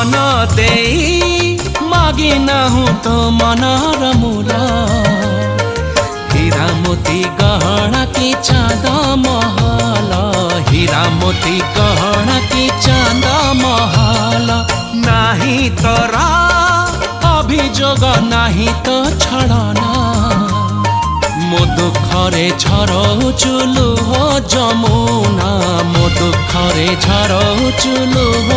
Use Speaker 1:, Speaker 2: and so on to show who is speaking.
Speaker 1: जीवन दे मागी नाहु तो मनर मूल हीरा मोती गहना की चांद महल हीरा मोती गहना की चांद महल नाही तोरा अभियोग नाही तो छड़ना मो दुखरे झरउचु लुह जमुना मो दुखरे झरउचु लुह।